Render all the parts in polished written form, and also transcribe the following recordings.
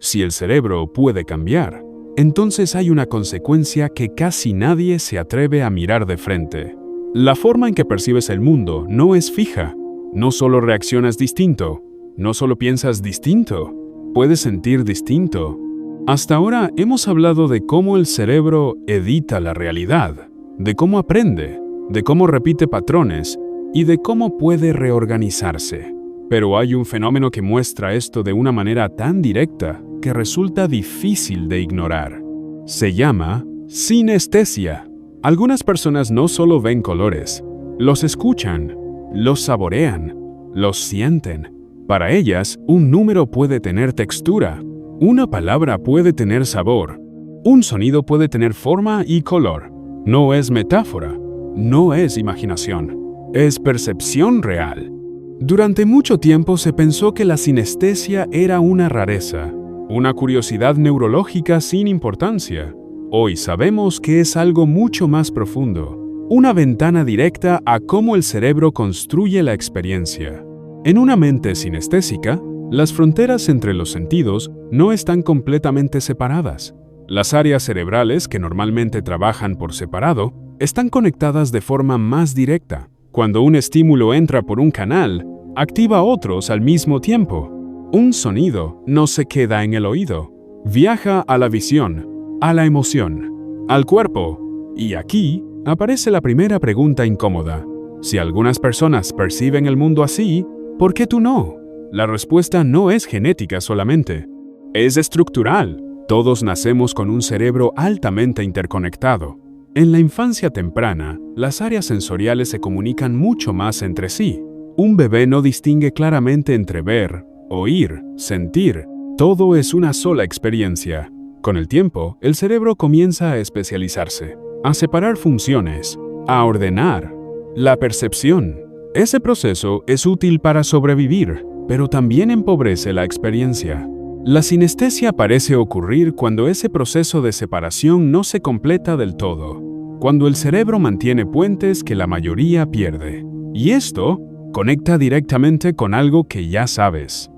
Si el cerebro puede cambiar, entonces hay una consecuencia que casi nadie se atreve a mirar de frente. La forma en que percibes el mundo no es fija. No solo reaccionas distinto, no solo piensas distinto, puedes sentir distinto. Hasta ahora hemos hablado de cómo el cerebro edita la realidad, de cómo aprende, de cómo repite patrones y de cómo puede reorganizarse. Pero hay un fenómeno que muestra esto de una manera tan directa que resulta difícil de ignorar. Se llama sinestesia. Algunas personas no solo ven colores, los escuchan, los saborean, los sienten. Para ellas, un número puede tener textura, una palabra puede tener sabor, un sonido puede tener forma y color. No es metáfora, no es imaginación, es percepción real. Durante mucho tiempo se pensó que la sinestesia era una rareza, una curiosidad neurológica sin importancia. Hoy sabemos que es algo mucho más profundo, una ventana directa a cómo el cerebro construye la experiencia. En una mente sinestésica, las fronteras entre los sentidos no están completamente separadas. Las áreas cerebrales que normalmente trabajan por separado están conectadas de forma más directa. Cuando un estímulo entra por un canal, activa otros al mismo tiempo. Un sonido no se queda en el oído, viaja a la visión, a la emoción, al cuerpo. Y aquí aparece la primera pregunta incómoda. Si algunas personas perciben el mundo así, ¿por qué tú no? La respuesta no es genética solamente. Es estructural. Todos nacemos con un cerebro altamente interconectado. En la infancia temprana, las áreas sensoriales se comunican mucho más entre sí. Un bebé no distingue claramente entre ver, oír, sentir. Todo es una sola experiencia. Con el tiempo, el cerebro comienza a especializarse, a separar funciones, a ordenar. La percepción. Ese proceso es útil para sobrevivir, pero también empobrece la experiencia. La sinestesia parece ocurrir cuando ese proceso de separación no se completa del todo, cuando el cerebro mantiene puentes que la mayoría pierde. Y esto conecta directamente con algo que ya sabes.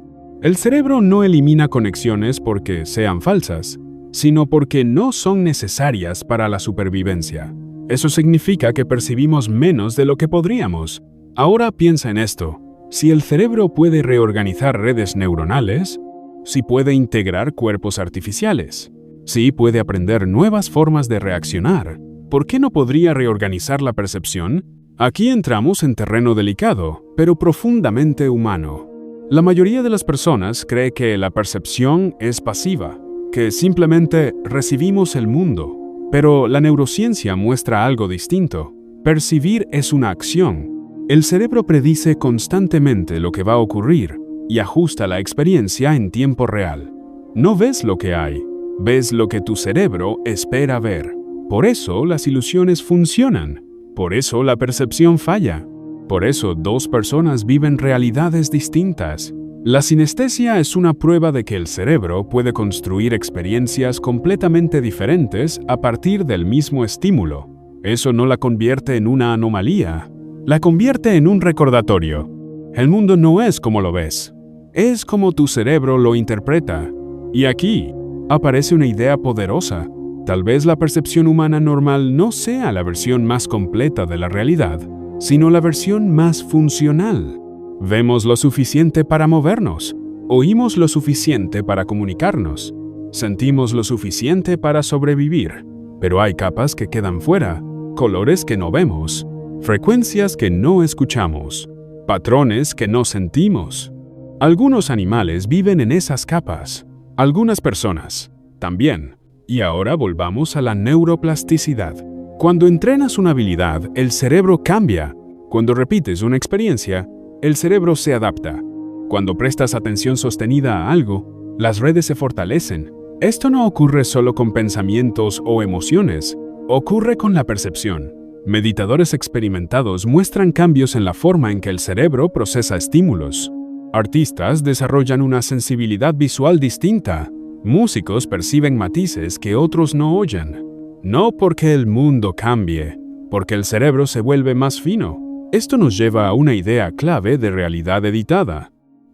El cerebro no elimina conexiones porque sean falsas, sino porque no son necesarias para la supervivencia. Eso significa que percibimos menos de lo que podríamos. Ahora piensa en esto. Si el cerebro puede reorganizar redes neuronales, si puede integrar cuerpos artificiales, si puede aprender nuevas formas de reaccionar, ¿por qué no podría reorganizar la percepción? Aquí entramos en terreno delicado, pero profundamente humano. La mayoría de las personas cree que la percepción es pasiva, que simplemente recibimos el mundo. Pero la neurociencia muestra algo distinto. Percibir es una acción. El cerebro predice constantemente lo que va a ocurrir y ajusta la experiencia en tiempo real. No ves lo que hay, ves lo que tu cerebro espera ver. Por eso las ilusiones funcionan. Por eso la percepción falla. Por eso dos personas viven realidades distintas. La sinestesia es una prueba de que el cerebro puede construir experiencias completamente diferentes a partir del mismo estímulo. Eso no la convierte en una anomalía, la convierte en un recordatorio. El mundo no es como lo ves, es como tu cerebro lo interpreta. Y aquí aparece una idea poderosa. Tal vez la percepción humana normal no sea la versión más completa de la realidad, sino la versión más funcional. Vemos lo suficiente para movernos, oímos lo suficiente para comunicarnos, sentimos lo suficiente para sobrevivir, pero hay capas que quedan fuera, colores que no vemos, frecuencias que no escuchamos, patrones que no sentimos. Algunos animales viven en esas capas, algunas personas también. Y ahora volvamos a la neuroplasticidad. Cuando entrenas una habilidad, el cerebro cambia. Cuando repites una experiencia, el cerebro se adapta. Cuando prestas atención sostenida a algo, las redes se fortalecen. Esto no ocurre solo con pensamientos o emociones, ocurre con la percepción. Meditadores experimentados muestran cambios en la forma en que el cerebro procesa estímulos. Artistas desarrollan una sensibilidad visual distinta. Músicos perciben matices que otros no oyen. No porque el mundo cambie, porque el cerebro se vuelve más fino. Esto nos lleva a una idea clave de realidad editada.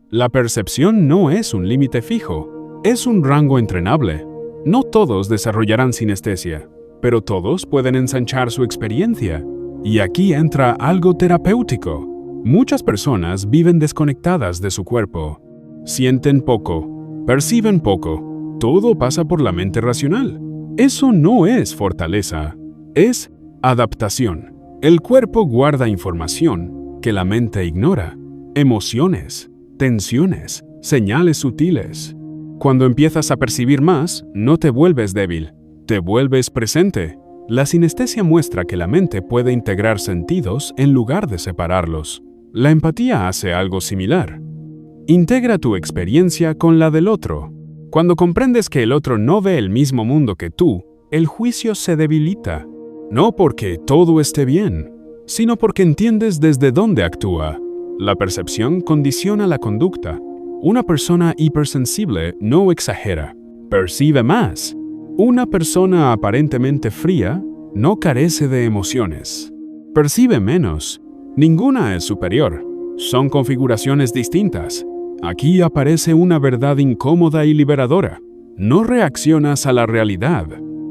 La percepción no es un límite fijo, Es un rango entrenable. No todos desarrollarán sinestesia, pero todos pueden ensanchar su experiencia. Y aquí entra algo terapéutico. Muchas personas viven desconectadas de su cuerpo. Sienten poco, perciben poco. Todo pasa por la mente racional. Eso no es fortaleza, es adaptación. El cuerpo guarda información que la mente ignora. Emociones, tensiones, señales sutiles. Cuando empiezas a percibir más, no te vuelves débil, te vuelves presente. La sinestesia muestra que la mente puede integrar sentidos en lugar de separarlos. La empatía hace algo similar. Integra tu experiencia con la del otro. Cuando comprendes que el otro no ve el mismo mundo que tú, el juicio se debilita. No porque todo esté bien, sino porque entiendes desde dónde actúa. La percepción condiciona la conducta. Una persona hipersensible no exagera, percibe más. Una persona aparentemente fría no carece de emociones. Percibe menos. Ninguna es superior. Son configuraciones distintas. Aquí aparece una verdad incómoda y liberadora. No reaccionas a la realidad,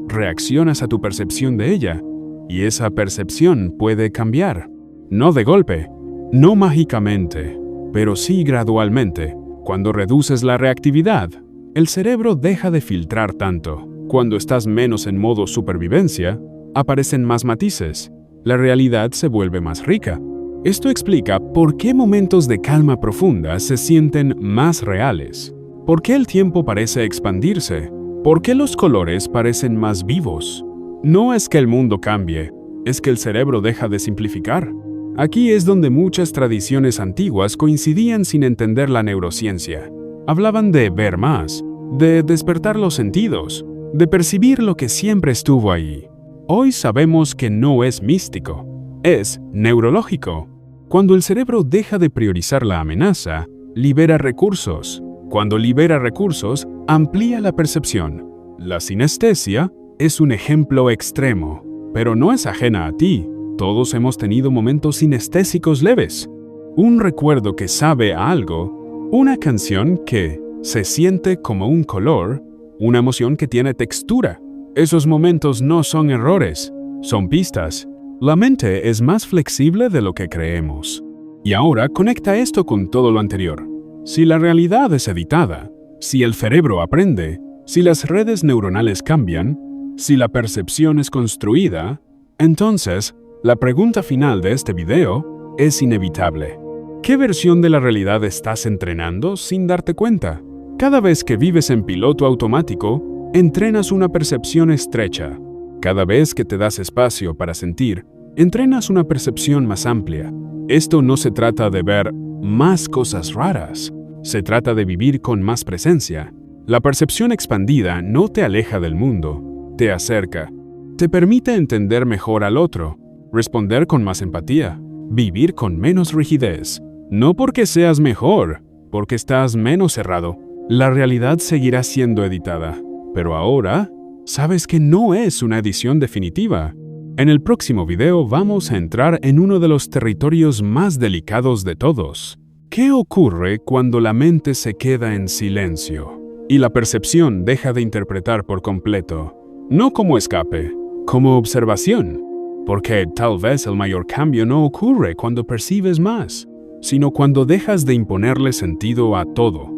reaccionas a tu percepción de ella. Y esa percepción puede cambiar. No de golpe, no mágicamente, pero sí gradualmente. Cuando reduces la reactividad, el cerebro deja de filtrar tanto. Cuando estás menos en modo supervivencia, aparecen más matices. La realidad se vuelve más rica. Esto explica por qué momentos de calma profunda se sienten más reales. ¿Por qué el tiempo parece expandirse? ¿Por qué los colores parecen más vivos? No es que el mundo cambie, es que el cerebro deja de simplificar. Aquí es donde muchas tradiciones antiguas coincidían sin entender la neurociencia. Hablaban de ver más, de despertar los sentidos, de percibir lo que siempre estuvo ahí. Hoy sabemos que no es místico, es neurológico. Cuando el cerebro deja de priorizar la amenaza, libera recursos. Cuando libera recursos, amplía la percepción. La sinestesia es un ejemplo extremo, pero no es ajena a ti. Todos hemos tenido momentos sinestésicos leves. Un recuerdo que sabe a algo, una canción que se siente como un color, una emoción que tiene textura. Esos momentos no son errores, son pistas. La mente es más flexible de lo que creemos. Y ahora conecta esto con todo lo anterior. Si la realidad es editada, si el cerebro aprende, si las redes neuronales cambian, si la percepción es construida, entonces, la pregunta final de este video es inevitable. ¿Qué versión de la realidad estás entrenando sin darte cuenta? Cada vez que vives en piloto automático, entrenas una percepción estrecha. Cada vez que te das espacio para sentir, entrenas una percepción más amplia. Esto no se trata de ver más cosas raras, se trata de vivir con más presencia. La percepción expandida no te aleja del mundo, te acerca. Te permite entender mejor al otro, responder con más empatía, vivir con menos rigidez. No porque seas mejor, porque estás menos cerrado. La realidad seguirá siendo editada, pero ahora sabes que no es una edición definitiva. En el próximo video vamos a entrar en uno de los territorios más delicados de todos. ¿Qué ocurre cuando la mente se queda en silencio y la percepción deja de interpretar por completo? No como escape, como observación. Porque tal vez el mayor cambio no ocurre cuando percibes más, sino cuando dejas de imponerle sentido a todo.